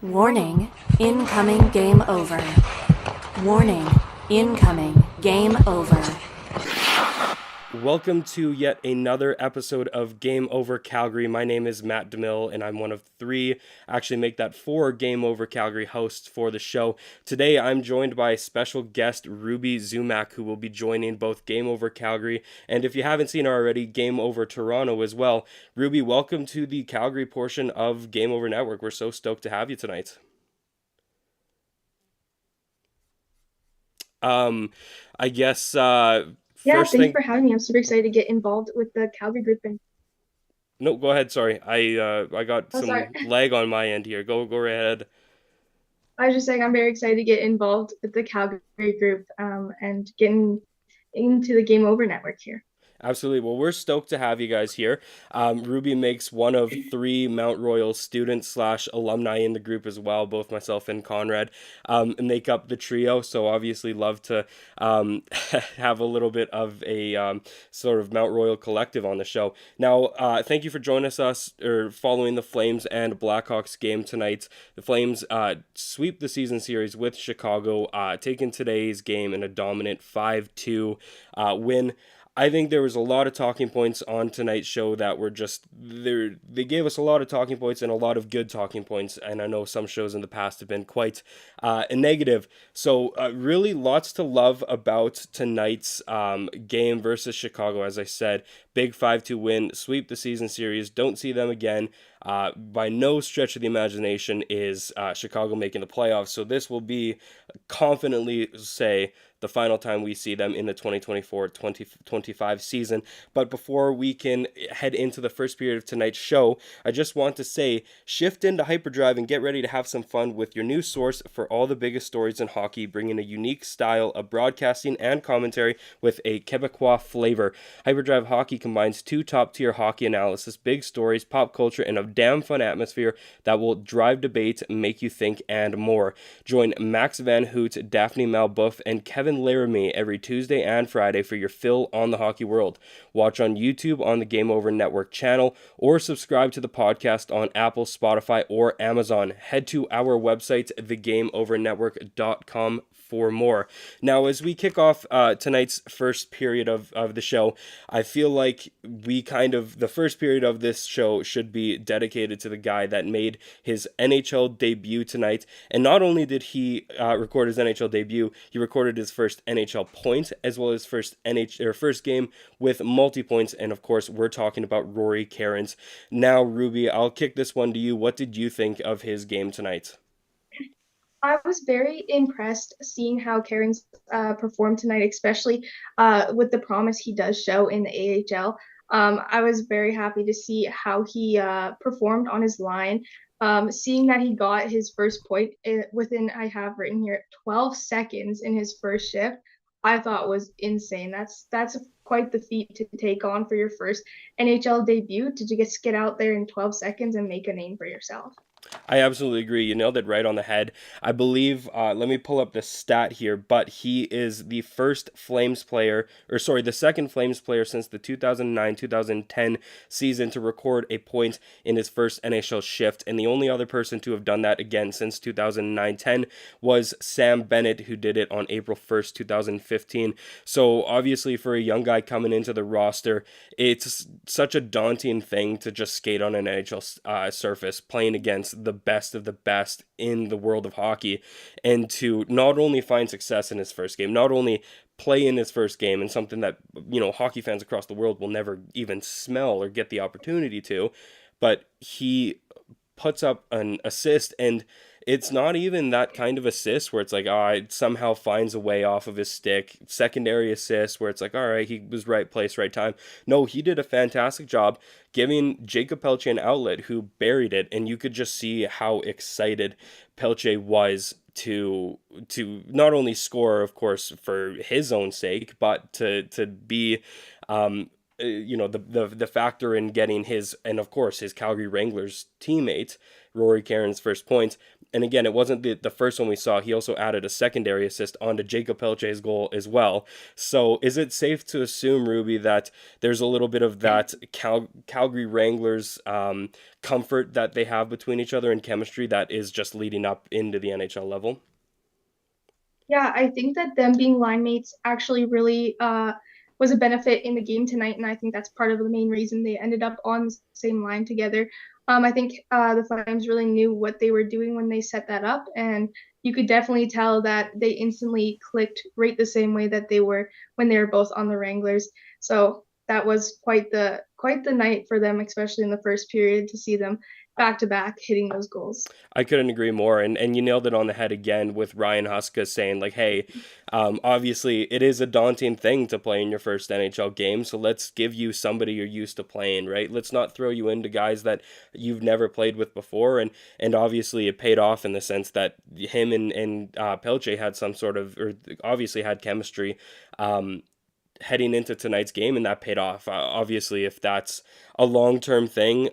Warning, incoming game over. Warning, incoming game over. Welcome to yet another episode of Game Over Calgary. My name is Matt DeMille, and I'm one of three, actually make that four Game Over Calgary hosts for the show. Today, I'm joined by special guest Ruby Zumak, who will be joining both Game Over Calgary, and if you haven't seen her already, Game Over Toronto as well. Ruby, welcome to the Calgary portion of Game Over Network. We're so stoked to have you tonight. Um, I guess Yeah, first thank you thing. for having me. I'm super excited to get involved with the Calgary group. And No, go ahead. Sorry, I got oh, sorry, some lag on my end here. Go right ahead. I was just saying I'm very excited to get involved with the Calgary group and getting into the Game Over network here. Absolutely. Well, we're stoked to have you guys here. Ruby makes one of three Mount Royal students slash alumni in the group as well. Both myself and Conrad make up the trio. So obviously love to have a little bit of a sort of Mount Royal collective on the show. Now, thank you for joining us or following the Flames and Blackhawks game tonight. The Flames sweep the season series with Chicago, taking today's game in a dominant 5-2 win. I think there was a lot of talking points on tonight's show that were just there. They gave us a lot of talking points and a lot of good talking points. And I know some shows in the past have been quite negative. So really lots to love about tonight's game versus Chicago. As I said, big 5-2 win, sweep the season series. Don't see them again. By no stretch of the imagination is Chicago making the playoffs. So this will be, confidently say, the final time we see them in the 2024-2025 season. But before we can head into the first period of tonight's show, I just want to say, shift into hyperdrive and get ready to have some fun with your new source for all the biggest stories in hockey, bringing a unique style of broadcasting and commentary with a Quebecois flavor. Hyperdrive Hockey combines two top-tier hockey analysis, big stories, pop culture, and a damn fun atmosphere that will drive debate, make you think, and more. Join Max Van Hoot, Daphne Malboeuf, and Kevin Laramie every Tuesday and Friday for your fill on the hockey world. Watch on YouTube on the Game Over Network channel or subscribe to the podcast on Apple, Spotify, or Amazon. Head to our website, thegameovernetwork.com for more. Now, as we kick off tonight's first period of the show, I feel like the first period of this show should be dedicated to the guy that made his NHL debut tonight. And not only did he record his NHL debut, he recorded his first NHL point as well as first game with multi-points. And of course, we're talking about Rory Cairns. Now, Ruby, I'll kick this one to you. What did you think of his game tonight? I was very impressed seeing how Karen's performed tonight, especially with the promise he does show in the AHL. I was very happy to see how he performed on his line. Seeing that he got his first point within, I have written here, 12 seconds in his first shift, I thought was insane. That's quite the feat to take on for your first NHL debut, to just get out there in 12 seconds and make a name for yourself. I absolutely agree. You nailed it right on the head. I believe, let me pull up the stat here, but he is the second Flames player since the 2009-2010 season to record a point in his first NHL shift. And the only other person to have done that again since 2009-10 was Sam Bennett, who did it on April 1st, 2015. So obviously for a young guy coming into the roster, it's such a daunting thing to just skate on an NHL surface, playing against the best of the best in the world of hockey, and to not only find success in his first game, not only play in his first game, and something that, hockey fans across the world will never even smell or get the opportunity to, but he puts up an assist, and it's not even that kind of assist where it's like, it somehow finds a way off of his stick. Secondary assist where it's like, all right, he was right place, right time. No, he did a fantastic job giving Jacob Pelche an outlet who buried it, and you could just see how excited Pelche was to not only score, of course, for his own sake, but to be the factor in getting his, and of course his Calgary Wranglers teammate Rory Cairns' first point. And again, it wasn't the first one we saw. He also added a secondary assist onto Jacob Pelche's goal as well. So is it safe to assume, Ruby, that there's a little bit of that Calgary Wranglers comfort that they have between each other and chemistry that is just leading up into the NHL level? Yeah, I think that them being line mates actually really was a benefit in the game tonight, and I think that's part of the main reason they ended up on the same line together. I think the Flames really knew what they were doing when they set that up, and you could definitely tell that they instantly clicked right the same way that they were when they were both on the Wranglers. So that was quite the night for them, especially in the first period, to see them back to back hitting those goals. I couldn't agree more, and you nailed it on the head again with Ryan Huska saying like, "Hey, obviously it is a daunting thing to play in your first NHL game, so let's give you somebody you're used to playing, right? Let's not throw you into guys that you've never played with before." And obviously it paid off in the sense that him and Pelche had some sort of, or obviously had chemistry. Heading into tonight's game, and that paid off. Obviously, if that's a long-term thing,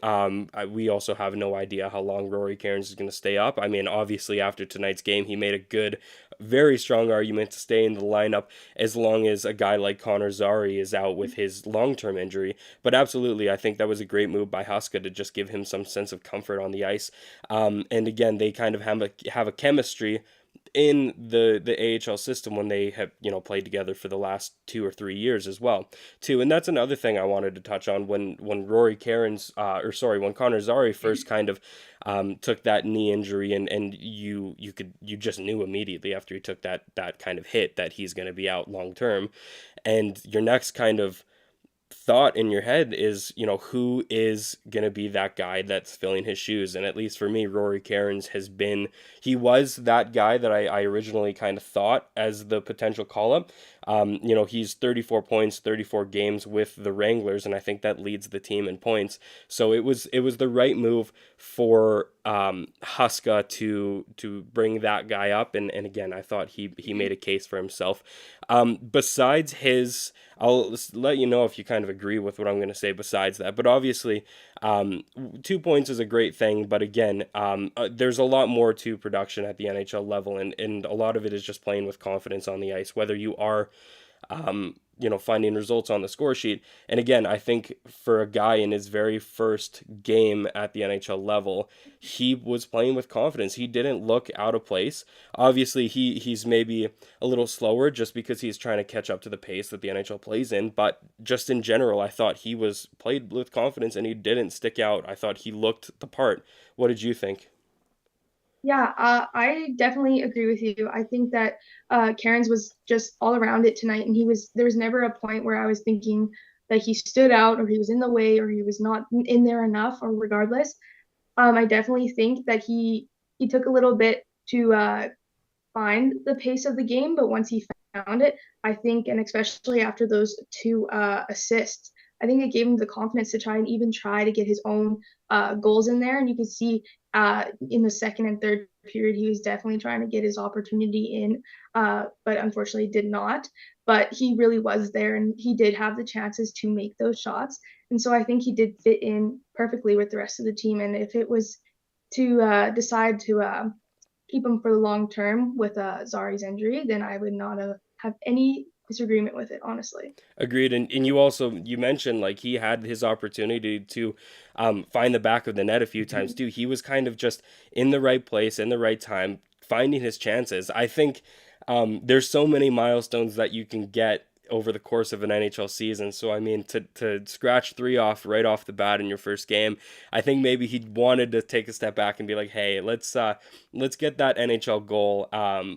we also have no idea how long Rory Cairns is going to stay up. I mean, obviously, after tonight's game, he made a good, very strong argument to stay in the lineup as long as a guy like Connor Zary is out with his long-term injury. But absolutely, I think that was a great move by Huska to just give him some sense of comfort on the ice. And again, they kind of have a chemistry in the AHL system when they have played together for the last 2 or 3 years as well too. And that's another thing I wanted to touch on when Rory Cairns when Connor Zary first kind of took that knee injury, and you just knew immediately after he took that kind of hit that he's going to be out long term. And your next kind of thought in your head is, who is going to be that guy that's filling his shoes? And at least for me, Rory Cairns he was that guy that I originally kind of thought as the potential call up. He's 34 points, 34 games with the Wranglers, and I think that leads the team in points. So it was the right move for Huska to bring that guy up. And again, I thought he made a case for himself. Besides his, I'll let you know if you kind of agree with what I'm going to say besides that. But obviously, 2 points is a great thing. But again, there's a lot more to production at the NHL level. And a lot of it is just playing with confidence on the ice, whether you are finding results on the score sheet. And again, I think for a guy in his very first game at the NHL level, he was playing with confidence. He didn't look out of place. Obviously, he's maybe a little slower just because he's trying to catch up to the pace that the NHL plays in. But just in general, I thought he was played with confidence and he didn't stick out. I thought he looked the part. What did you think? Yeah, I definitely agree with you. I think that Cairns was just all around it tonight, and there was never a point where I was thinking that he stood out or he was in the way or he was not in there enough or regardless. I definitely think that he took a little bit to find the pace of the game, but once he found it, I think, and especially after those two assists, I think it gave him the confidence to try to get his own goals in there. And you could see in the second and third period, he was definitely trying to get his opportunity in, but unfortunately did not. But he really was there, and he did have the chances to make those shots. And so I think he did fit in perfectly with the rest of the team. And if it was to decide to keep him for the long term with Zari's injury, then I would not have any disagreement with it, honestly. Agreed. And you mentioned like he had his opportunity to find the back of the net a few times too. He was kind of just in the right place in the right time, finding his chances. I think there's so many milestones that you can get over the course of an NHL season. So I mean, to scratch three off right off the bat in your first game, I think maybe he wanted to take a step back and be like, hey, let's get that NHL goal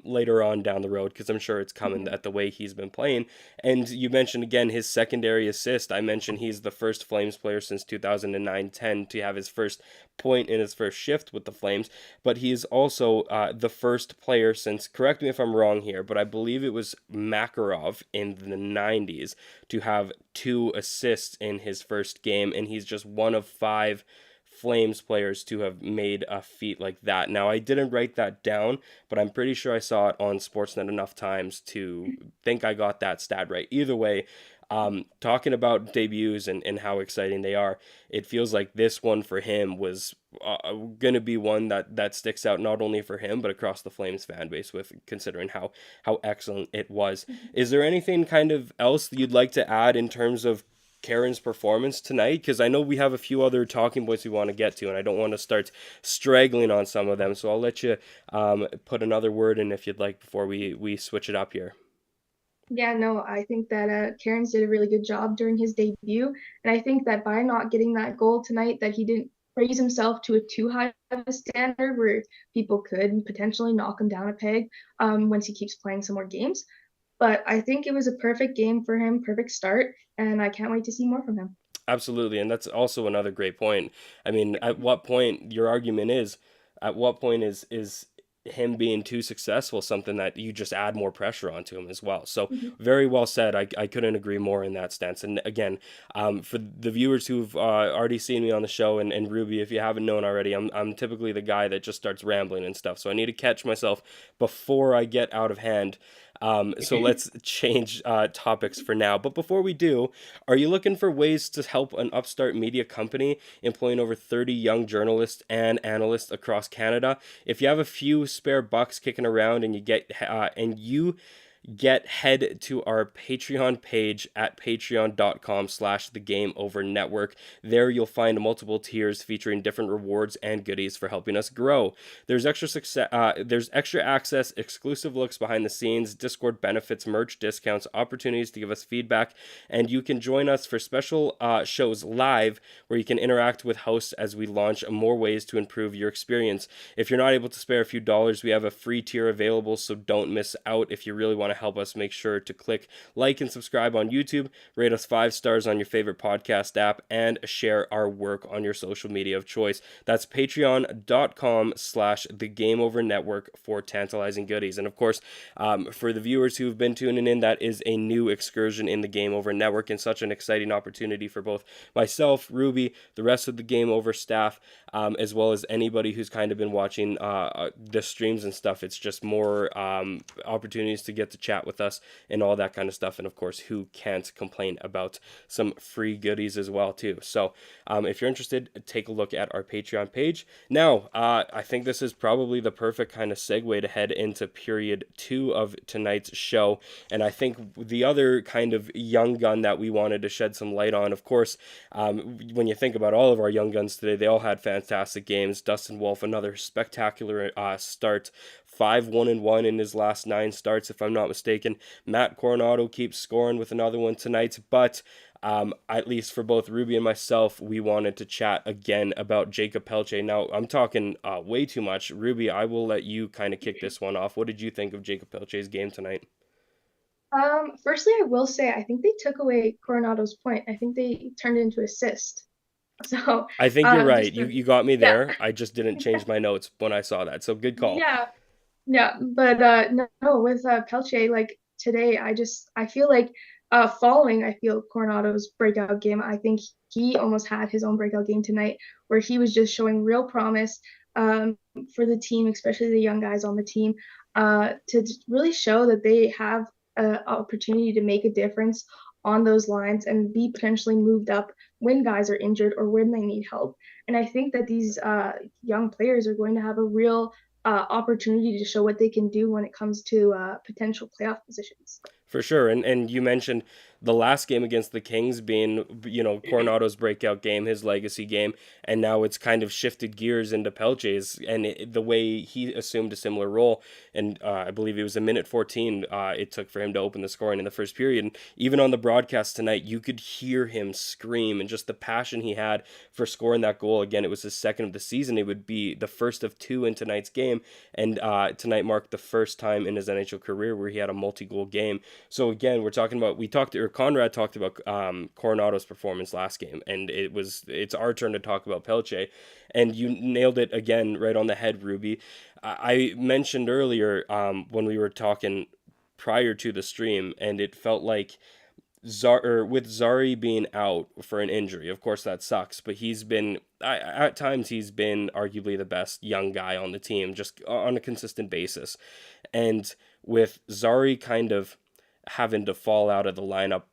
later on down the road, because I'm sure it's coming at the way he's been playing. And you mentioned again his secondary assist. I mentioned he's the first Flames player since 2009-10 to have his first point in his first shift with the Flames, but he is also the first player since, correct me if I'm wrong here, but I believe it was Makarov in the 90s to have 2 assists in his first game, and he's just one of 5 Flames players to have made a feat like that. Now, I didn't write that down, but I'm pretty sure I saw it on Sportsnet enough times to think I got that stat right. Either way, Talking about debuts and how exciting they are, it feels like this one for him was going to be one that sticks out not only for him but across the Flames fan base, with considering how excellent it was. Is there anything kind of else that you'd like to add in terms of Karen's performance tonight? Because I know we have a few other talking points we want to get to, and I don't want to start straggling on some of them. So I'll let you put another word in if you'd like before we switch it up here. Yeah, no, I think that Cairns did a really good job during his debut, and I think that by not getting that goal tonight, that he didn't raise himself to a too high of a standard where people could potentially knock him down a peg once he keeps playing some more games. But I think it was a perfect game for him, perfect start, and I can't wait to see more from him. Absolutely, and that's also another great point. I mean, at what point your argument is, at what point is him being too successful something that you just add more pressure onto him as well? So Mhm. very well said. I couldn't agree more in that stance. And again, for the viewers who've already seen me on the show, and Ruby, if you haven't known already, I'm typically the guy that just starts rambling and stuff. So I need to catch myself before I get out of hand. So let's change topics for now. But before we do, are you looking for ways to help an upstart media company employing over 30 young journalists and analysts across Canada? If you have a few spare bucks kicking around and you head to our Patreon page at patreon.com/the Game Over Network. There you'll find multiple tiers featuring different rewards and goodies for helping us grow. There's there's extra access, exclusive looks behind the scenes, Discord benefits, merch discounts, opportunities to give us feedback, and you can join us for special shows live where you can interact with hosts as we launch more ways to improve your experience. If you're not able to spare a few dollars, we have a free tier available, so don't miss out. If you really want to help us, make sure to click like and subscribe on YouTube, rate us 5 stars on your favorite podcast app, and share our work on your social media of choice. That's patreon.com/the Game Over Network for tantalizing goodies. And of course, for the viewers who've been tuning in, that is a new excursion in the Game Over Network and such an exciting opportunity for both myself, Ruby, the rest of the Game Over staff, as well as anybody who's kind of been watching the streams and stuff. It's just more opportunities to get to chat with us and all that kind of stuff. And of course, who can't complain about some free goodies as well too. So if you're interested, take a look at our Patreon page. Now, I think this is probably the perfect kind of segue to head into period 2 of tonight's show. And I think the other kind of young gun that we wanted to shed some light on, of course, when you think about all of our young guns today, they all had fantastic games. Dustin Wolf, another spectacular start, 5-1-1 in his last 9 starts, if I'm not mistaken. Matt Coronado keeps scoring with another one tonight, but at least for both Ruby and myself, we wanted to chat again about Jacob Pelche. Now, I'm talking way too much. Ruby, I will let you kind of kick this one off. What did you think of Jacob Pelche's game tonight? Firstly, I will say I think they took away Coronado's point. I think they turned it into assist. So, I think you're right. just You got me yeah, there. I just didn't change my notes when I saw that. So good call. yeah, yeah. But no, with Pelche, like today, I feel like following, I feel Coronado's breakout game. I think he almost had his own breakout game tonight, where he was just showing real promise for the team, especially the young guys on the team, to really show that they have an opportunity to make a difference on those lines and be potentially moved up when guys are injured or when they need help. And I think that these young players are going to have a real opportunity to show what they can do when it comes to potential playoff positions. For sure. And you mentioned the last game against the Kings being, Coronado's breakout game, his legacy game, and now it's kind of shifted gears into Pelche's, and the way he assumed a similar role. And I believe it was a minute 14 it took for him to open the scoring in the first period. And even on the broadcast tonight, you could hear him scream and just the passion he had for scoring that goal. Again, it was his second of the season. It would be the first of 2 in tonight's game, and tonight marked the first time in his NHL career where he had a multi-goal game. So again, Conrad talked about Coronado's performance last game, and it's our turn to talk about Pelche, and you nailed it again right on the head, Ruby. I mentioned earlier when we were talking prior to the stream, and it felt like with Zari being out for an injury, of course that sucks, but at times he's been arguably the best young guy on the team, just on a consistent basis. And with Zari kind of having to fall out of the lineup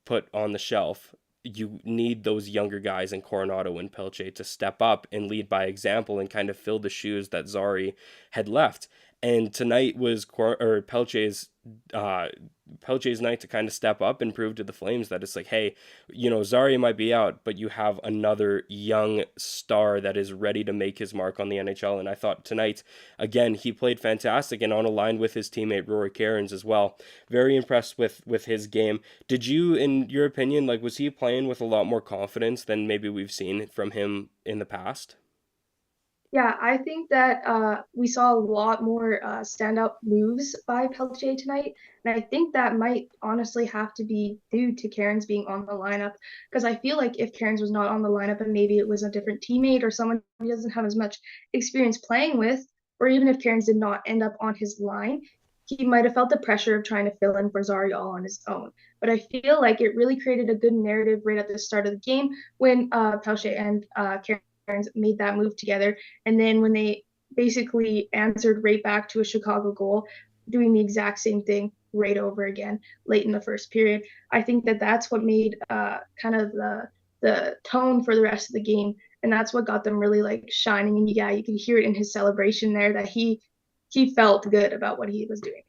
put on the shelf, you need those younger guys in Coronado and Pelche to step up and lead by example and kind of fill the shoes that Zari had left. And tonight was uh, Pelche's night to kind of step up and prove to the Flames that it's like, hey, Zari might be out, but you have another young star that is ready to make his mark on the NHL. And I thought tonight, again, he played fantastic and on a line with his teammate Rory Cairns as well. Very impressed with his game. Did you, in your opinion, like, was he playing with a lot more confidence than maybe we've seen from him in the past? Yeah, I think that we saw a lot more standout moves by Peltier tonight, and I think that might honestly have to be due to Karen's being on the lineup. Because I feel like if Karen's was not on the lineup and maybe it was a different teammate or someone he doesn't have as much experience playing with, or even if Karen's did not end up on his line, he might have felt the pressure of trying to fill in for Zari all on his own. But I feel like it really created a good narrative right at the start of the game when Peltier and Karen made that move together. And then when they basically answered right back to a Chicago goal, doing the exact same thing right over again late in the first period, I think that that's what made kind of the tone for the rest of the game, and that's what got them really like shining. And yeah, you could hear it in his celebration there that he felt good about what he was doing.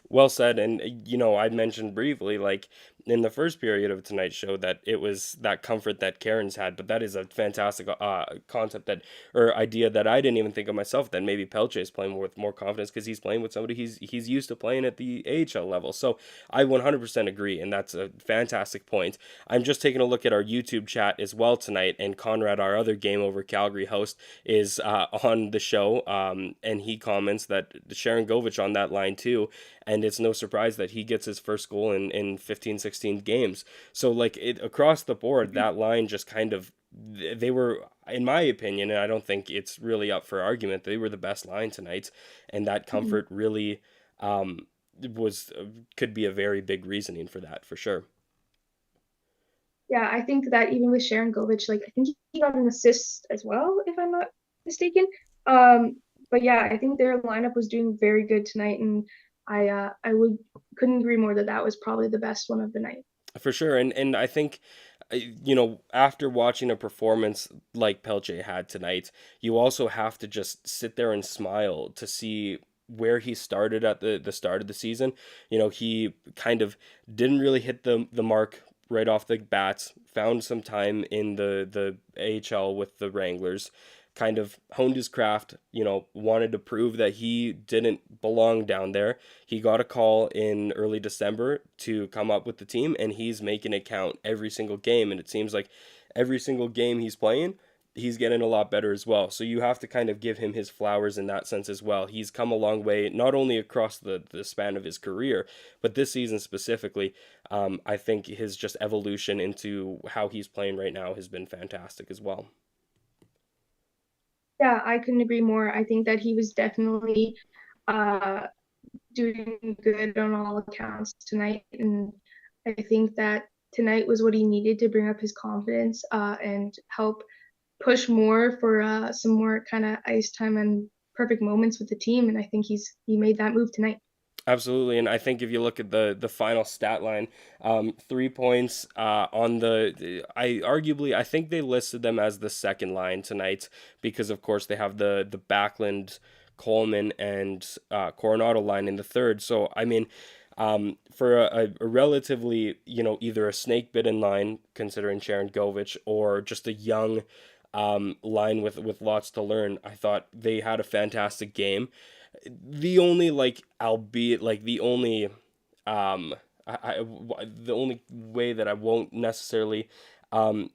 Well said. And, I mentioned briefly, like in the first period of tonight's show, that it was that comfort that Karen's had. But that is a fantastic concept or idea that I didn't even think of myself. That maybe Pelche is playing with more confidence because he's playing with somebody he's used to playing at the AHL level. So I 100% agree. And that's a fantastic point. I'm just taking a look at our YouTube chat as well tonight. And Conrad, our other Game Over Calgary host, is on the show. And he comments that Sharon Govich on that line too. And it's no surprise that he gets his first goal in 15, 16 games. So like it across the board, that line just kind of, they were, in my opinion, and I don't think it's really up for argument, they were the best line tonight. And that comfort really was could be a very big reasoning for that, for sure. Yeah, I think that even with Sharon Govich, like I think he got an assist as well, if I'm not mistaken. Um, but yeah, I think their lineup was doing very good tonight, and I would couldn't agree more that that was probably the best one of the night. For sure. And I think, after watching a performance like Pelche had tonight, you also have to just sit there and smile to see where he started at the start of the season. He kind of didn't really hit the mark right off the bats, found some time in the AHL with the Wranglers, kind of honed his craft, wanted to prove that he didn't belong down there. He got a call in early December to come up with the team, and he's making it count every single game. And it seems like every single game he's playing, he's getting a lot better as well. So you have to kind of give him his flowers in that sense as well. He's come a long way, not only across the span of his career, but this season specifically. I think his just evolution into how he's playing right now has been fantastic as well. Yeah, I couldn't agree more. I think that he was definitely uh, doing good on all accounts tonight, and I think that tonight was what he needed to bring up his confidence and help push more for some more kind of ice time and perfect moments with the team. And I think he made that move tonight. Absolutely, and I think if you look at the final stat line, 3 points on I think they listed them as the second line tonight because of course they have the Backlund, Coleman, and Coronado line in the third. So I mean, for a relatively either a snake bitten line considering Sharon Govich or just a young line with lots to learn, I thought they had a fantastic game. The only like albeit like the only the only way that I won't necessarily um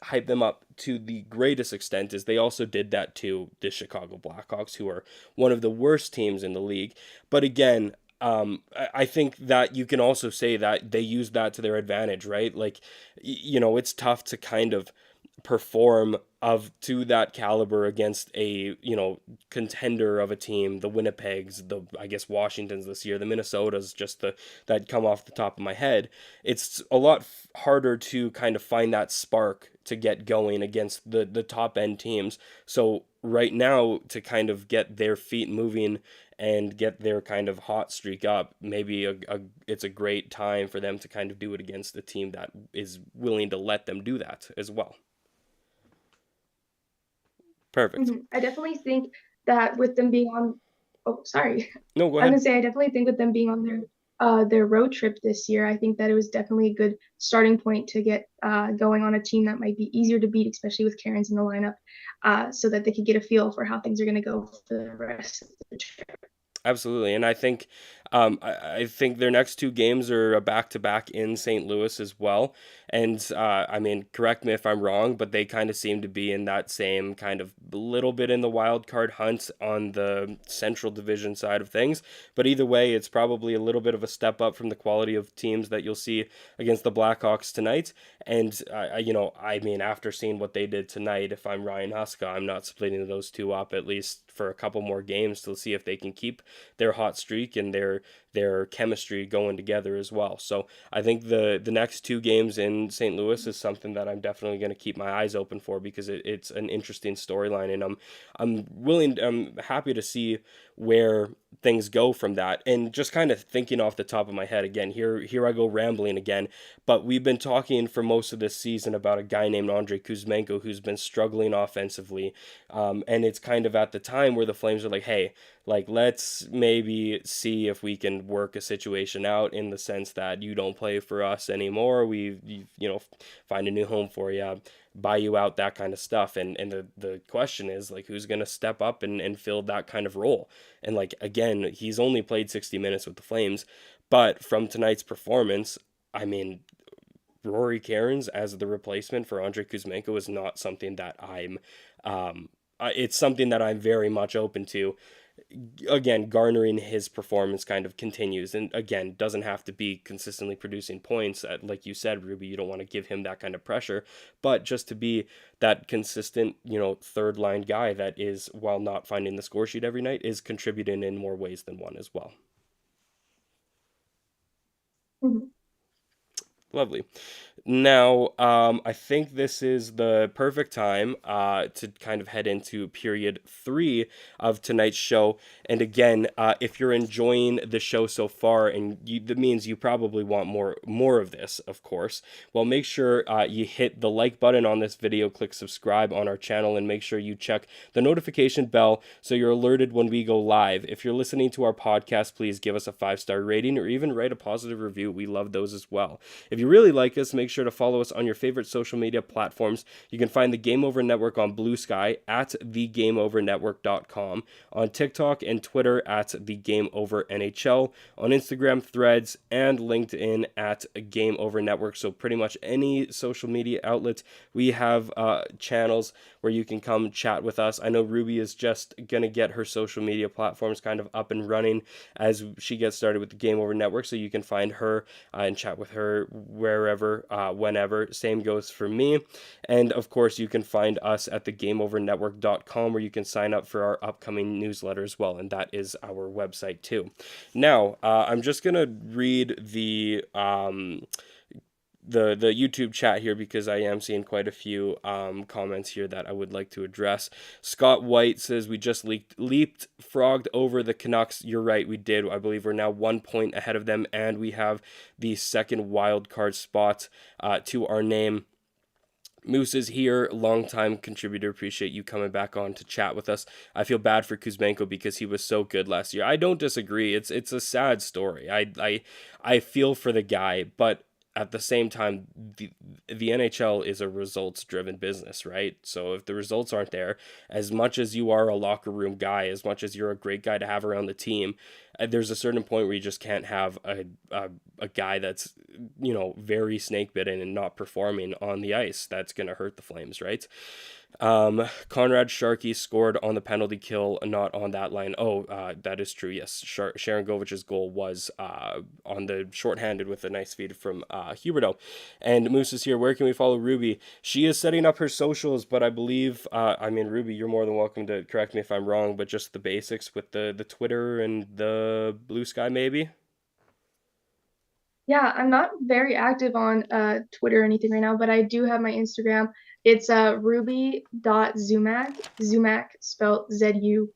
hype them up to the greatest extent is they also did that to the Chicago Blackhawks, who are one of the worst teams in the league. But again, I think that you can also say that they used that to their advantage, right? Like, it's tough to kind of perform of to that caliber against a contender of a team, the Winnipegs, the I guess Washingtons this year, the Minnesotas, just the that come off the top of my head. It's a lot harder to kind of find that spark to get going against the top end teams. So right now, to kind of get their feet moving and get their kind of hot streak up, maybe it's a great time for them to kind of do it against a team that is willing to let them do that as well. Perfect. I definitely think that with them being on, oh, sorry. No, go I was ahead. gonna say I definitely think with them being on their road trip this year, I think that it was definitely a good starting point to get going on a team that might be easier to beat, especially with Karen's in the lineup, so that they could get a feel for how things are gonna go for the rest of the trip. Absolutely, and I think their next two games are a back to back in St. Louis as well. And I mean, correct me if I'm wrong, but they kind of seem to be in that same kind of little bit in the wild card hunt on the Central Division side of things. But either way, it's probably a little bit of a step up from the quality of teams that you'll see against the Blackhawks tonight. And I mean, after seeing what they did tonight, if I'm Ryan Huska, I'm not splitting those two up at least for a couple more games to see if they can keep their hot streak and their chemistry going together as well. So I think the next two games in St. Louis is something that I'm definitely going to keep my eyes open for, because it's an interesting storyline, and I'm happy to see where things go from that. And just kind of thinking off the top of my head again, here I go rambling again, but we've been talking for most of this season about a guy named Andrei Kuzmenko who's been struggling offensively, and it's kind of at the time where the Flames are like, hey, like, let's maybe see if we can work a situation out, in the sense that you don't play for us anymore. Find a new home for you, buy you out, that kind of stuff. And the question is, like, who's going to step up and fill that kind of role? And, like, again, he's only played 60 minutes with the Flames, but from tonight's performance, I mean, Rory Cairns as the replacement for Andrei Kuzmenko is not something that it's something that I'm very much open to. Again, garnering his performance kind of continues, and again, doesn't have to be consistently producing points. Like you said, Ruby, you don't want to give him that kind of pressure, but just to be that consistent, third line guy that is, while not finding the score sheet every night, is contributing in more ways than one as well. Mhm. Lovely. Now, I think this is the perfect time to kind of head into period 3 of tonight's show. And again, if you're enjoying the show so far, and that means you probably want more of this, of course, well, make sure you hit the like button on this video, click subscribe on our channel, and make sure you check the notification bell so you're alerted when we go live. If you're listening to our podcast, please give us a 5-star rating, or even write a positive review. We love those as well. If you really like us, make sure to follow us on your favorite social media platforms. You can find the Game Over Network on Blue Sky at thegameovernetwork.com, on TikTok and Twitter at the Game Over NHL, on Instagram, Threads, and LinkedIn at Game Over Network. So pretty much any social media outlet, we have channels where you can come chat with us. I know Ruby is just going to get her social media platforms kind of up and running as she gets started with the Game Over Network, so you can find her and chat with her wherever, whenever. Same goes for me. And of course, you can find us at thegameovernetwork.com, where you can sign up for our upcoming newsletter as well, and that is our website too. Now, I'm just gonna read the YouTube chat here, because I am seeing quite a few comments here that I would like to address. Scott White says, we just leapfrogged over the Canucks. You're right, we did. I believe we're now 1 point ahead of them, and we have the second wild card spot to our name. Moose is here, longtime contributor. Appreciate you coming back on to chat with us. I feel bad for Kuzmenko because he was so good last year. I don't disagree. It's a sad story. I feel for the guy, but at the same time, the NHL is a results-driven business, right? So if the results aren't there, as much as you are a locker room guy, as much as you're a great guy to have around the team, there's a certain point where you just can't have a guy that's, very snake bitten and not performing on the ice. That's going to hurt the Flames, right? Conrad Sharkey scored on the penalty kill, not on that line. That is true. Yes, Sharon Govich's goal was on the shorthanded with a nice feed from Huberdeau. And Moose is here. Where can we follow Ruby? She is setting up her socials, but I believe, Ruby, you're more than welcome to correct me if I'm wrong, but just the basics with the Twitter and the Blue Sky, maybe? Yeah, I'm not very active on Twitter or anything right now, but I do have my Instagram It's Ruby.Zumack, Zumack spelled Zummack.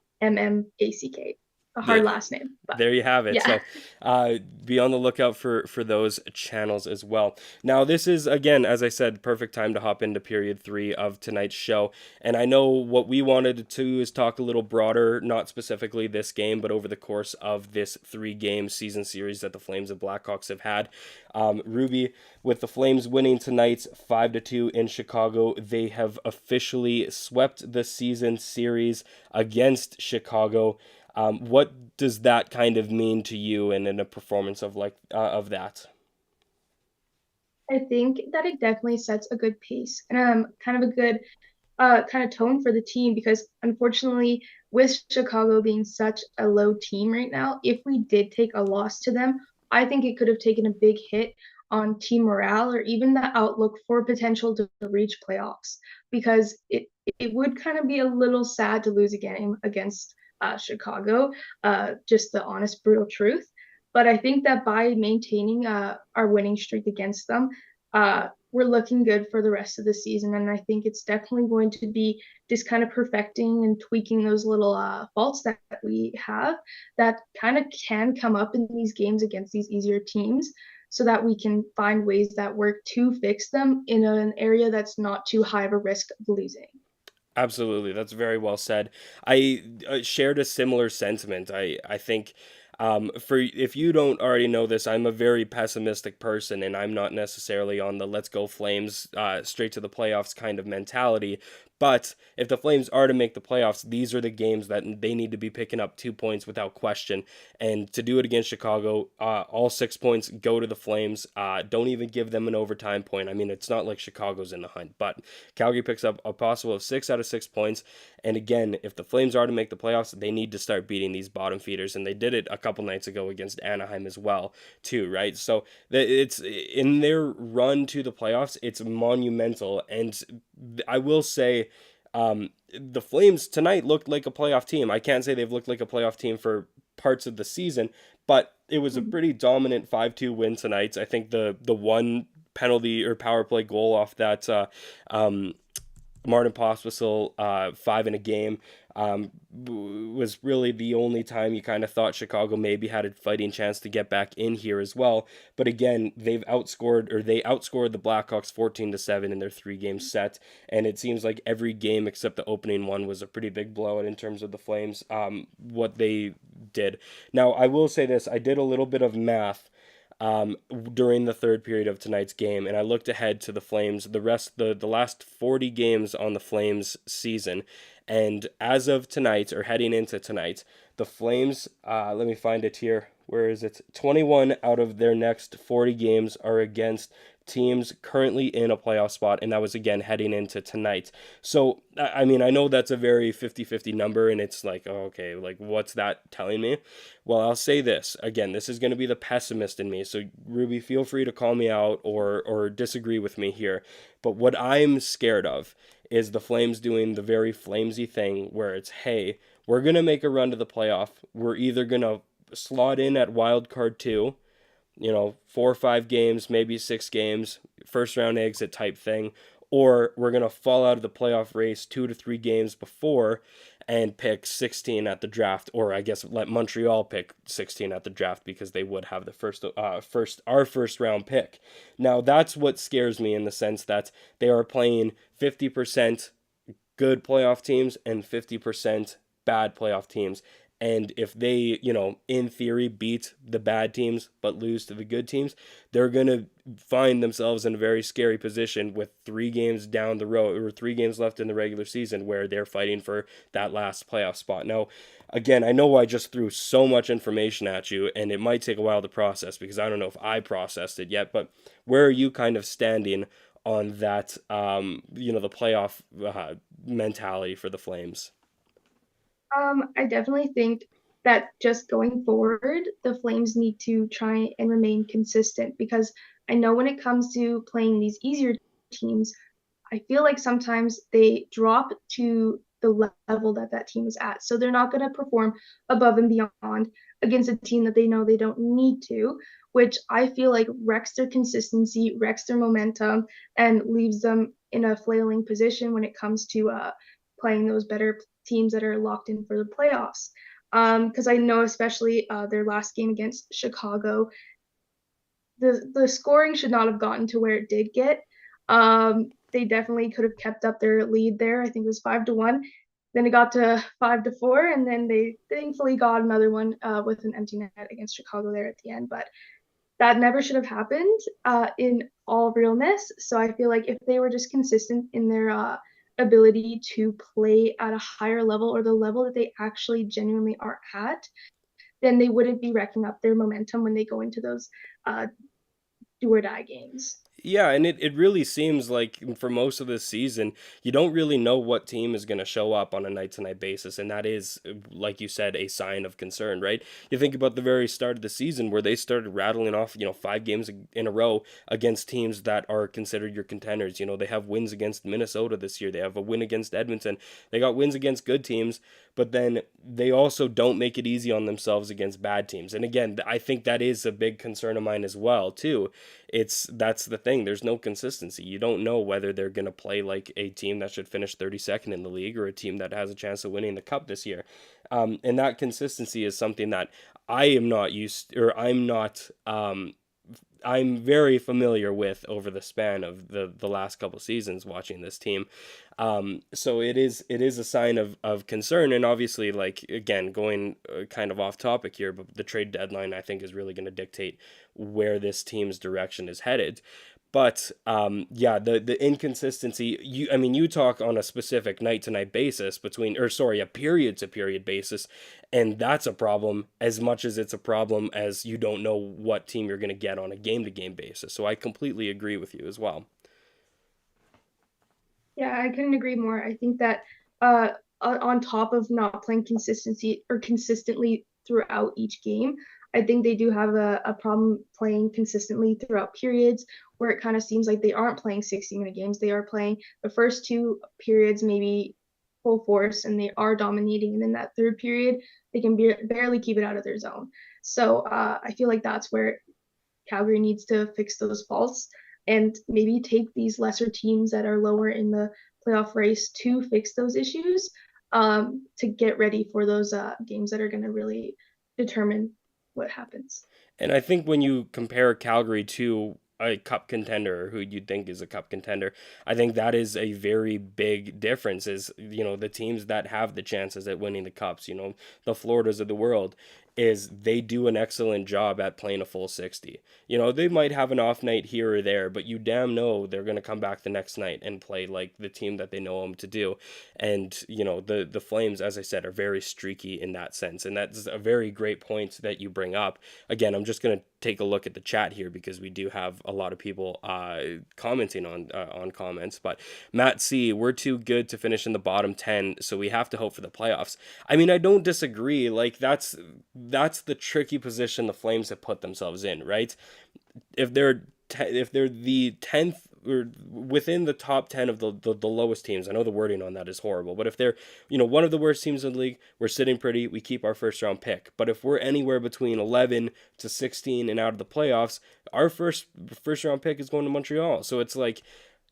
A hard The, last name, but there you have it. yeah. So be on the lookout for those channels as well. Now, this is, again, as I said, perfect time to hop into period 3 of tonight's show. And I know what we wanted to is talk a little broader, not specifically this game, but over the course of this 3-game season series that the Flames and Blackhawks have had. Ruby, with the Flames winning tonight 5-2 in Chicago, they have officially swept the season series against Chicago. What does that kind of mean to you and in a performance of that? I think that it definitely sets a good pace and kind of a good kind of tone for the team because unfortunately, with Chicago being such a low team right now, if we did take a loss to them, I think it could have taken a big hit on team morale or even the outlook for potential to reach playoffs because it would kind of be a little sad to lose a game against Chicago, just the honest, brutal truth. But I think that by maintaining our winning streak against them, we're looking good for the rest of the season. And I think it's definitely going to be just kind of perfecting and tweaking those little faults that we have that kind of can come up in these games against these easier teams so that we can find ways that work to fix them in an area that's not too high of a risk of losing. Absolutely, that's very well said. I shared a similar sentiment. I think for if you don't already know this, I'm a very pessimistic person, and I'm not necessarily on the "let's go Flames" straight to the playoffs kind of mentality. But if the Flames are to make the playoffs, these are the games that they need to be picking up 2 points without question. And to do it against Chicago, all 6 points go to the Flames. Don't even give them an overtime point. I mean, it's not like Chicago's in the hunt, but Calgary picks up a possible of 6 out of 6 points. And again, if the Flames are to make the playoffs, they need to start beating these bottom feeders. And they did it a couple nights ago against Anaheim as well, too, right? So it's in their run to the playoffs, it's monumental. And I will say, the Flames tonight looked like a playoff team. I can't say they've looked like a playoff team for parts of the season, but it was a pretty dominant 5-2 win tonight. I think the one penalty or power play goal off that Martin Pospisil 5 in a game was really the only time you kind of thought Chicago maybe had a fighting chance to get back in here as well. But again, they outscored the Blackhawks 14-7 in their 3-game set, and it seems like every game except the opening one was a pretty big blowout in terms of the Flames. What they did. Now, I will say this: I did a little bit of math during the third period of tonight's game, and I looked ahead to the Flames, the last 40 games on the Flames season, and as of tonight, or heading into tonight, the Flames, let me find it here, where is it? 21 out of their next 40 games are against teams currently in a playoff spot, and that was again heading into tonight. So I mean, I know that's a very 50-50 number, and it's like, oh, okay, like what's that telling me? Well, I'll say this again, this is going to be the pessimist in me, so Ruby, feel free to call me out or disagree with me here, but what I'm scared of is the Flames doing the very Flamesy thing where it's, hey, we're going to make a run to the playoff, we're either going to slot in at wild card 2, 4 or 5 games, maybe 6 games, first round exit type thing, or we're going to fall out of the playoff race 2 to 3 games before and pick 16 at the draft, or I guess let Montreal pick 16 at the draft because they would have the our first round pick. Now that's what scares me in the sense that they are playing 50% good playoff teams and 50% bad playoff teams. And if they, in theory, beat the bad teams but lose to the good teams, they're going to find themselves in a very scary position with 3 games down the road or 3 games left in the regular season where they're fighting for that last playoff spot. Now, again, I know I just threw so much information at you and it might take a while to process because I don't know if I processed it yet, but where are you kind of standing on that, the playoff mentality for the Flames? I definitely think that just going forward, the Flames need to try and remain consistent because I know when it comes to playing these easier teams, I feel like sometimes they drop to the level that that team is at. So they're not going to perform above and beyond against a team that they know they don't need to, which I feel like wrecks their consistency, wrecks their momentum, and leaves them in a flailing position when it comes to playing those better teams that are locked in for the playoffs. Because I know especially their last game against Chicago, the scoring should not have gotten to where it did get. They definitely could have kept up their lead there. I think it was 5-1. Then it got to 5-4, and then they thankfully got another one with an empty net against Chicago there at the end. But that never should have happened in all realness. So I feel like if they were just consistent in their ability to play at a higher level or the level that they actually genuinely are at, then they wouldn't be wrecking up their momentum when they go into those uh, do or die games. Yeah, and it really seems like for most of this season, you don't really know what team is going to show up on a night to night basis. And that is, like you said, a sign of concern, right? You think about the very start of the season where they started rattling off, 5 games in a row against teams that are considered your contenders. They have wins against Minnesota this year, they have a win against Edmonton, they got wins against good teams, but then they also don't make it easy on themselves against bad teams. And again, I think that is a big concern of mine as well, too. That's the thing. There's no consistency. You don't know whether they're going to play like a team that should finish 32nd in the league or a team that has a chance of winning the cup this year. And that consistency is something that I am not used, or I'm very familiar with over the span of the last couple seasons watching this team. So it is a sign of concern, and obviously, like, again, going kind of off topic here, but the trade deadline I think is really going to dictate where this team's direction is headed. But yeah, the inconsistency. You talk on a specific night to night basis a period to period basis, and that's a problem as much as it's a problem as you don't know what team you're going to get on a game to game basis. So I completely agree with you as well. Yeah, I couldn't agree more. I think that on top of not playing consistency or consistently throughout each game, I think they do have a problem playing consistently throughout periods where it kind of seems like they aren't playing 60-minute games. They are playing the first two periods maybe full force and they are dominating. And then that third period, they can barely keep it out of their zone. So I feel like that's where Calgary needs to fix those faults and maybe take these lesser teams that are lower in the playoff race to fix those issues to get ready for those games that are going to really determine what happens. And I think when you compare Calgary to a cup contender who you'd think is a cup contender, I think that is a very big difference is, the teams that have the chances at winning the cups, the Floridas of the world, is they do an excellent job at playing a full 60. They might have an off night here or there, but you damn know they're going to come back the next night and play like the team that they know them to do. And, the Flames, as I said, are very streaky in that sense. And that's a very great point that you bring up. Again, I'm just going to take a look at the chat here because we do have a lot of people commenting on comments. But Matt C, we're too good to finish in the bottom 10, so we have to hope for the playoffs. I mean, I don't disagree. Like, that's the tricky position the Flames have put themselves in, right? If they're the 10th or within the top 10 of the lowest teams, I know the wording on that is horrible, but if they're, one of the worst teams in the league, we're sitting pretty, we keep our first round pick. But if we're anywhere between 11 to 16 and out of the playoffs, our first round pick is going to Montreal. So it's like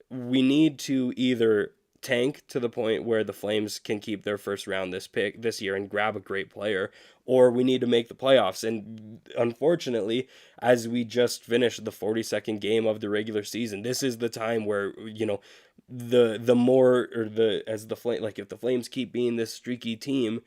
we need to either tank to the point where the Flames can keep their first round this year and grab a great player, or we need to make the playoffs. And unfortunately, as we just finished the 42nd game of the regular season, this is the time where, the more, or the as the flame like if the Flames keep being this streaky team,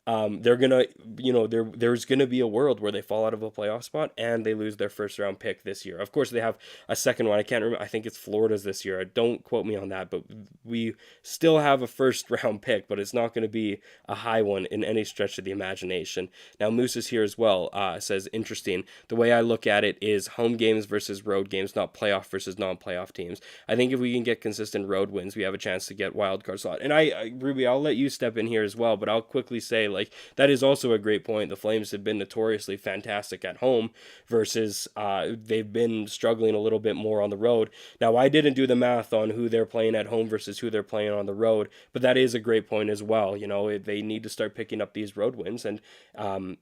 they're gonna, there's gonna be a world where they fall out of a playoff spot and they lose their first round pick this year. Of course, they have a second one. I can't remember. I think it's Florida's this year. Don't quote me on that, but we still have a first round pick, but it's not going to be a high one in any stretch of the imagination. Now, Moose is here as well. Says interesting. The way I look at it is home games versus road games, not playoff versus non-playoff teams. I think if we can get consistent road wins, we have a chance to get wild card slot. And Ruby, I'll let you step in here as well, but I'll quickly say, like, that is also a great point. The Flames have been notoriously fantastic at home versus they've been struggling a little bit more on the road. Now, I didn't do the math on who they're playing at home versus who they're playing on the road, but that is a great point as well. They need to start picking up these road wins, and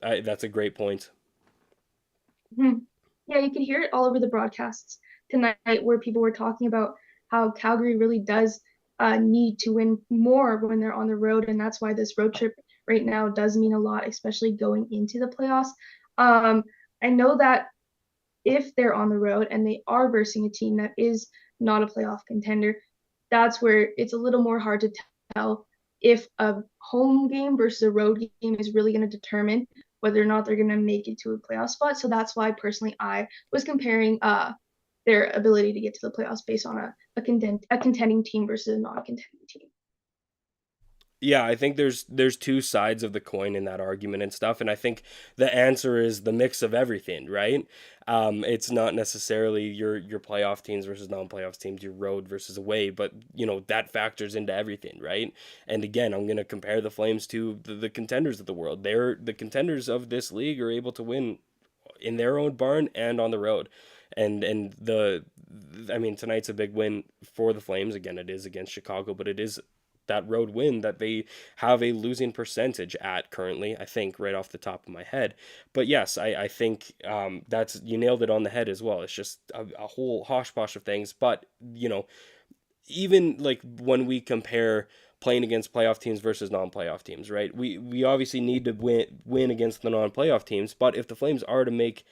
that's a great point. Mm-hmm. Yeah, you could hear it all over the broadcasts tonight where people were talking about how Calgary really does need to win more when they're on the road, and that's why this road trip right now does mean a lot, especially going into the playoffs. I know that if they're on the road and they are versing a team that is not a playoff contender, that's where it's a little more hard to tell if a home game versus a road game is really going to determine whether or not they're going to make it to a playoff spot. So that's why personally I was comparing their ability to get to the playoffs based on a contending team versus a non-contending team. Yeah, I think there's two sides of the coin in that argument and stuff, and I think the answer is the mix of everything, right? It's not necessarily your playoff teams versus non-playoff teams, your road versus away, but that factors into everything, right? And again, I'm gonna compare the Flames to the contenders of the world. They're the contenders of this league are able to win in their own barn and on the road, and I mean tonight's a big win for the Flames. Again, it is against Chicago, but it is that road win that they have a losing percentage at currently, I think, right off the top of my head. But yes, I think that's, you nailed it on the head as well. It's just a whole hosh-posh of things. But, even like when we compare playing against playoff teams versus non-playoff teams, right? We obviously need to win against the non-playoff teams, but if the Flames are to make,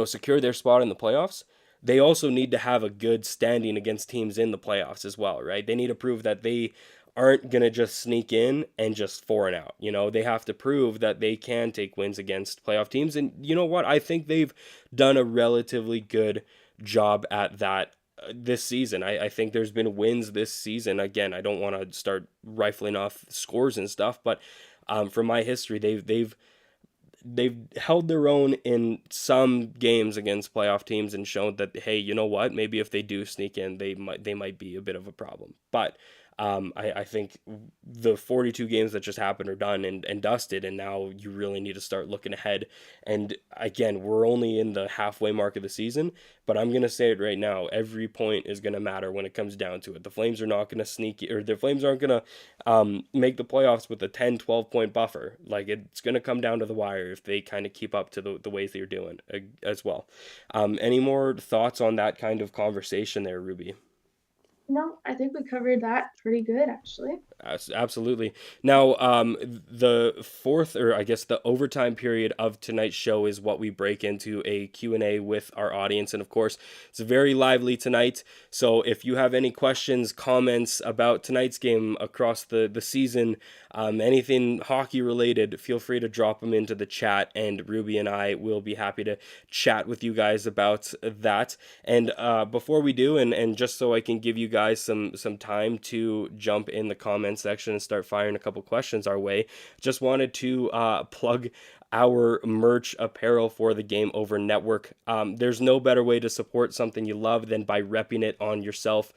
secure their spot in the playoffs, they also need to have a good standing against teams in the playoffs as well, right? They need to prove that they aren't going to just sneak in and just 4 and out. They have to prove that they can take wins against playoff teams. And you know what? I think they've done a relatively good job at that this season. I think there's been wins this season. Again, I don't want to start rifling off scores and stuff, but from my history, they've held their own in some games against playoff teams and shown that, hey, you know what? Maybe if they do sneak in, they might be a bit of a problem. But I think the 42 games that just happened are done and dusted, and now you really need to start looking ahead. And again, we're only in the halfway mark of the season, but I'm going to say it right now. Every point is going to matter when it comes down to it. The Flames are not going to the Flames aren't going to make the playoffs with a 10, 12 point buffer. Like, it's going to come down to the wire if they kind of keep up to the ways they're doing as well. Any more thoughts on that kind of conversation there, Ruby? No, I think we covered that pretty good, actually. Absolutely. Now, the fourth, or I guess the overtime period of tonight's show is what we break into a Q&A with our audience. And of course, it's very lively tonight. So if you have any questions, comments about tonight's game across the season, anything hockey related, feel free to drop them into the chat, and Ruby and I will be happy to chat with you guys about that. And before we do, and just so I can give you guys some time to jump in the comment section and start firing a couple questions our way, just wanted to plug our merch apparel for the Game Over Network. There's no better way to support something you love than by repping it on yourself.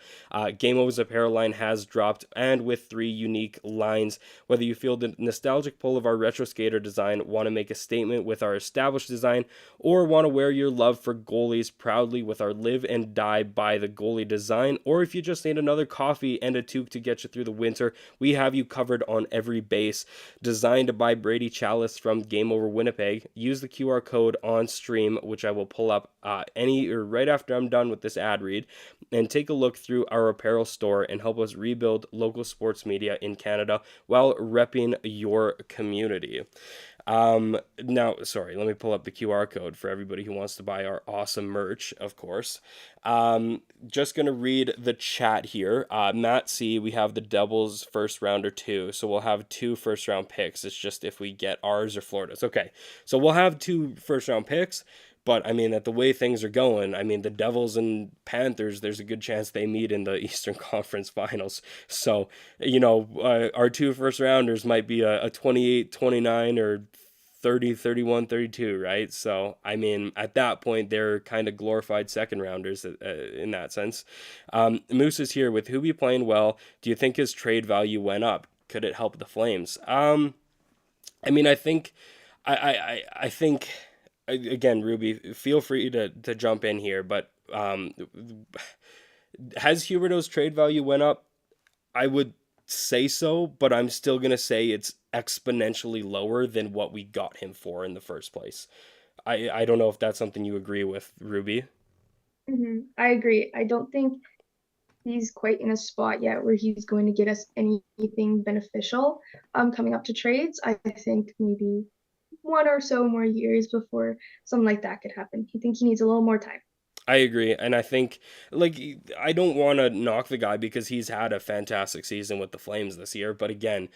Game Over's apparel line has dropped, and with 3 unique lines. Whether you feel the nostalgic pull of our retro skater design, want to make a statement with our established design, or want to wear your love for goalies proudly with our live and die by the goalie design, or if you just need another coffee and a toque to get you through the winter, we have you covered on every base. Designed by Brady Chalice from Game Over Winnipeg. Use the QR code on stream, which I will pull up right after I'm done with this ad read, and take a look through our apparel store and help us rebuild local sports media in Canada while repping your community. Now, sorry, let me pull up the QR code for everybody who wants to buy our awesome merch, of course. Just going to read the chat here. Matt C., we have the Devils first rounder too, so we'll have 2 first round picks. It's just if we get ours or Florida's. Okay, so we'll have 2 first round picks, but I mean, at the way things are going, I mean, the Devils and Panthers, there's a good chance they meet in the Eastern Conference Finals. So, our 2 first rounders might be a 28, 29, or 30, 31, 32, right? So, I mean, at that point, they're kind of glorified second rounders in that sense. Moose is here with Huby playing well. Do you think his trade value went up? Could it help the Flames? I mean, I think, I think, again, Ruby, feel free to jump in here, but has Huberdeau's trade value went up? I would say so, but I'm still going to say it's exponentially lower than what we got him for in the first place. I don't know if that's something you agree with, Ruby. I agree. I don't think he's quite in a spot yet where he's going to get us anything beneficial coming up to trades. I think maybe one or so more years before something like that could happen. I think he needs a little more time. I agree, and I think like I don't want to knock the guy because he's had a fantastic season with the Flames this year, but again,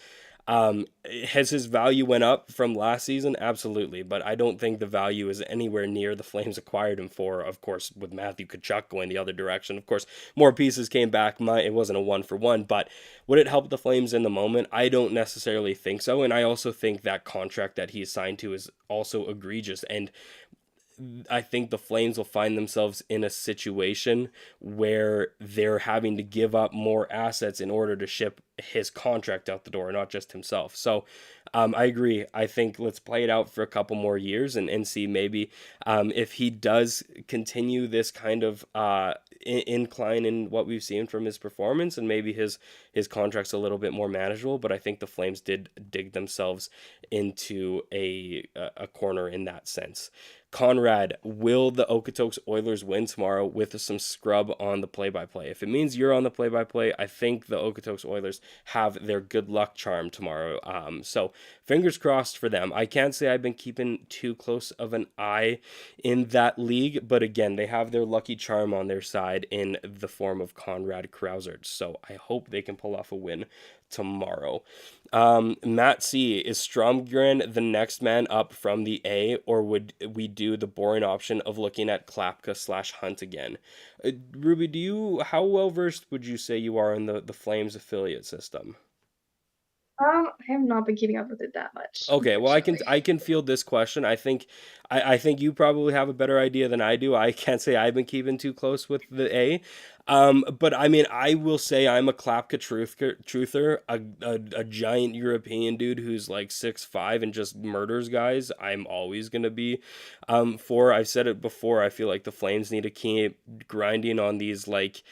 has his value went up from last season? Absolutely, but I don't think the value is anywhere near the Flames acquired him for. Of course, with Matthew Tkachuk going the other direction, of course, more pieces came back. It wasn't a one for one, but would it help the Flames in the moment? I don't necessarily think so, and I also think that contract that he's signed to is also egregious. And I think the Flames will find themselves in a situation where they're having to give up more assets in order to ship his contract out the door, not just himself. So I agree. I think let's play it out for a couple more years and see maybe if he does continue this kind of incline in what we've seen from his performance, and maybe his contract's a little bit more manageable. But I think the Flames did dig themselves into a corner in that sense. Conrad, will the Okotoks Oilers win tomorrow with some scrub on the play-by-play? If it means you're on the play-by-play, I think the Okotoks Oilers have their good luck charm tomorrow. So fingers crossed for them. I can't say I've been keeping too close of an eye in that league, but again, they have their lucky charm on their side in the form of Conrad Krausert. So I hope they can pull off a win tomorrow. Matt C, is Stromgren the next man up from the A, or would we do the boring option of looking at Klapka / Hunt again? Ruby, how well versed would you say you are in the Flames affiliate system? I have not been keeping up with it that much, Okay, well, unfortunately. I can field this question. I think you probably have a better idea than I do. I can't say I've been keeping too close with the A, but I mean, I will say I'm a Klapka truther, a giant European dude who's like 6'5" and just murders guys. I'm always gonna be for. I've said it before. I feel like the Flames need to keep grinding on these like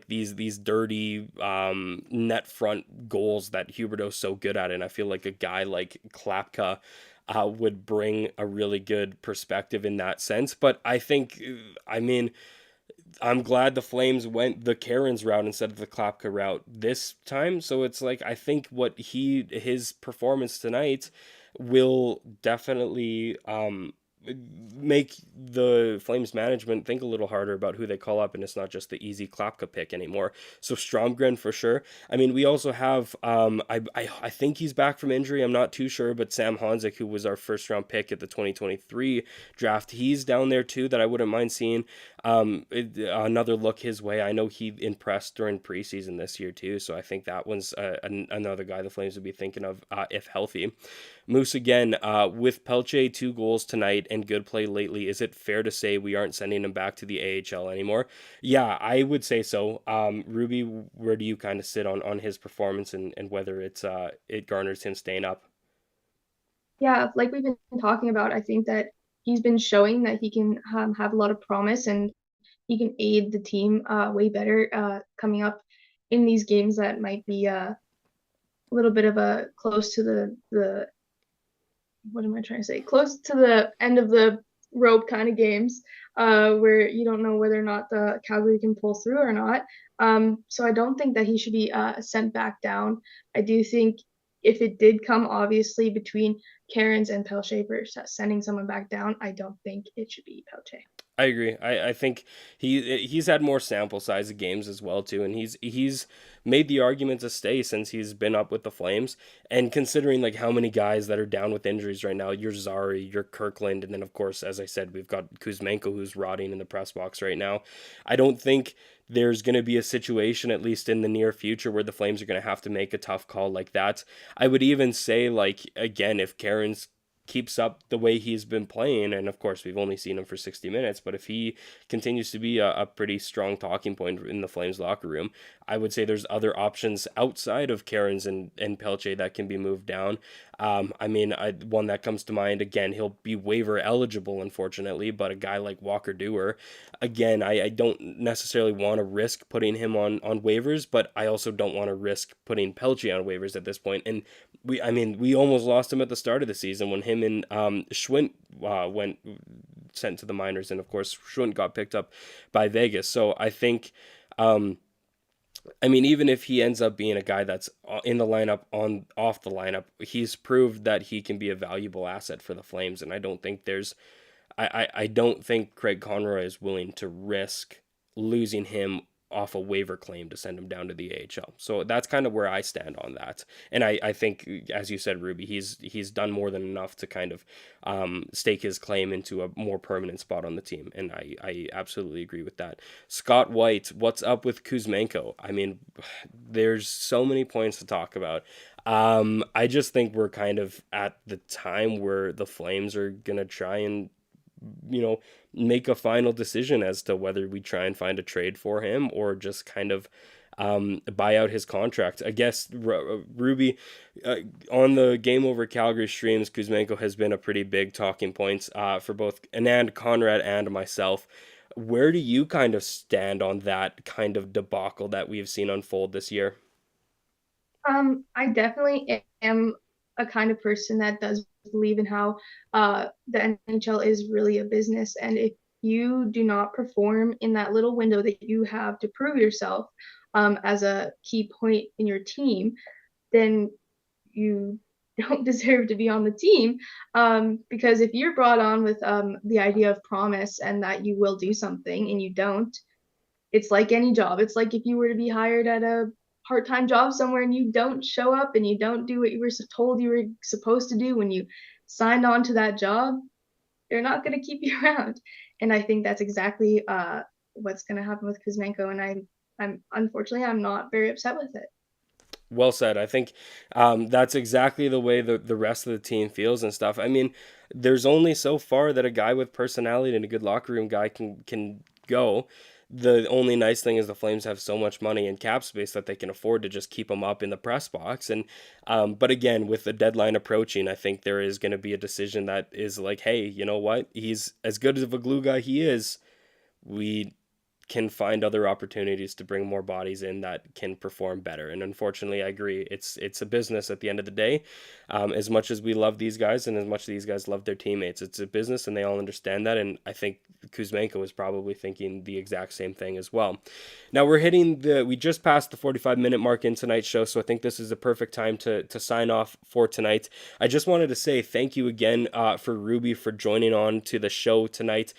these dirty net front goals that Huberdeau's so good at, and I feel like a guy like Klapka would bring a really good perspective in that sense. But I think, I mean, I'm glad the Flames went the Karen's route instead of the Klapka route this time. So it's like I think his performance tonight will definitely make the Flames management think a little harder about who they call up, and it's not just the easy Klapka pick anymore. So Stromgren for sure. I mean, we also have I think he's back from injury. I'm not too sure, but Sam Honzik, who was our first round pick at the 2023 draft, he's down there too. That I wouldn't mind seeing another look his way. I know he impressed during preseason this year too, so I think that one's another guy the Flames would be thinking of if healthy. Moose again, with Pelche 2 goals tonight and good play lately, is it fair to say we aren't sending him back to the AHL anymore? Yeah, I would say so. Ruby, where do you kind of sit on his performance and whether it garners him staying up? Yeah, like we've been talking about, I think that he's been showing that he can have a lot of promise and he can aid the team way better coming up in these games that might be a little bit of a close to the what am I trying to say? Close to the end of the rope kind of games, where you don't know whether or not the Calgary can pull through or not. So I don't think that he should be sent back down. I do think if it did come obviously between Karen's and Pelche for sending someone back down, I don't think it should be Pelche. I agree. I think he's had more sample size of games as well too, and he's made the argument to stay since he's been up with the Flames. And considering like how many guys that are down with injuries right now, you're Zari, you're Kirkland, and then of course, as I said, we've got Kuzmenko who's rotting in the press box right now. I don't think there's going to be a situation, at least in the near future, where the Flames are going to have to make a tough call like that. I would even say, like, again, if Karen's keeps up the way he's been playing, and of course we've only seen him for 60 minutes, but if he continues to be a pretty strong talking point in the Flames locker room, I would say there's other options outside of Karen's and Pelche that can be moved down. I mean, one that comes to mind, again, he'll be waiver eligible, unfortunately, but a guy like Walker Dewar, again, I don't necessarily want to risk putting him on waivers, but I also don't want to risk putting Pelche on waivers at this point. And we almost lost him at the start of the season when him and Schwint went sent to the minors, and of course Schwund got picked up by Vegas. So I think, I mean, even if he ends up being a guy that's in the lineup, on off the lineup, he's proved that he can be a valuable asset for the Flames, and I don't think I don't think Craig Conroy is willing to risk losing him off a waiver claim to send him down to the AHL. So that's kind of where I stand on that. And I think, as you said, Ruby, he's done more than enough to kind of stake his claim into a more permanent spot on the team. And I absolutely agree with that. Scott White, what's up with Kuzmenko? I mean, there's so many points to talk about. I just think we're kind of at the time where the Flames are going to try and make a final decision as to whether we try and find a trade for him or just kind of buy out his contract. I guess, Ruby, on the Game Over Calgary streams, Kuzmenko has been a pretty big talking point for both Anand, Conrad, and myself. Where do you kind of stand on that kind of debacle that we've seen unfold this year? I definitely am a kind of person that does believe in how the NHL is really a business. And if you do not perform in that little window that you have to prove yourself as a key point in your team, then you don't deserve to be on the team. Because if you're brought on with the idea of promise and that you will do something and you don't, it's like any job. It's like if you were to be hired at a part-time job somewhere and you don't show up and you don't do what you were told you were supposed to do when you signed on to that job, they're not going to keep you around. And I think that's exactly what's going to happen with Kuzmenko. And I'm unfortunately, I'm not very upset with it. Well said. I think that's exactly the way the rest of the team feels and stuff. I mean, there's only so far that a guy with personality and a good locker room guy can go. The only nice thing is the Flames have so much money and cap space that they can afford to just keep him up in the press box. And but again, with the deadline approaching, I think there is going to be a decision that is like, hey, you know what? He's as good of a glue guy he is. We can find other opportunities to bring more bodies in that can perform better. And unfortunately, I agree. It's a business at the end of the day. As much as we love these guys and as much as these guys love their teammates, it's a business and they all understand that. And I think Kuzmenko is probably thinking the exact same thing as well. Now we just passed the 45-minute mark in tonight's show, so I think this is a perfect time to sign off for tonight. I just wanted to say thank you again for Ruby for joining on to the show tonight.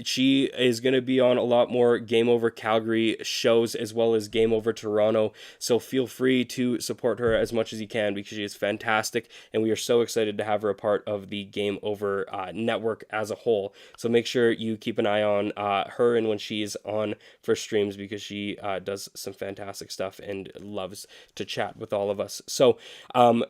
She is going to be on a lot more Game Over Calgary shows as well as Game Over Toronto, so feel free to support her as much as you can because she is fantastic and we are so excited to have her a part of the Game Over network as a whole. So make sure you keep an eye on her and when she's on for streams because she does some fantastic stuff and loves to chat with all of us. So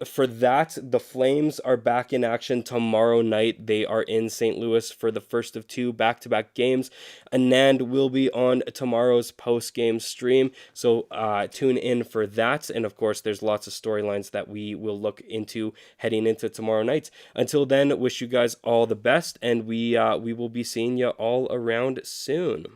for that, the Flames are back in action tomorrow night. They are in St. Louis for the first of two back-to-back games. Anand will be on tomorrow's post-game stream, so tune in for that. And of course, there's lots of storylines that we will look into heading into tomorrow night. Until then, wish you guys all the best, and we will be seeing you all around soon.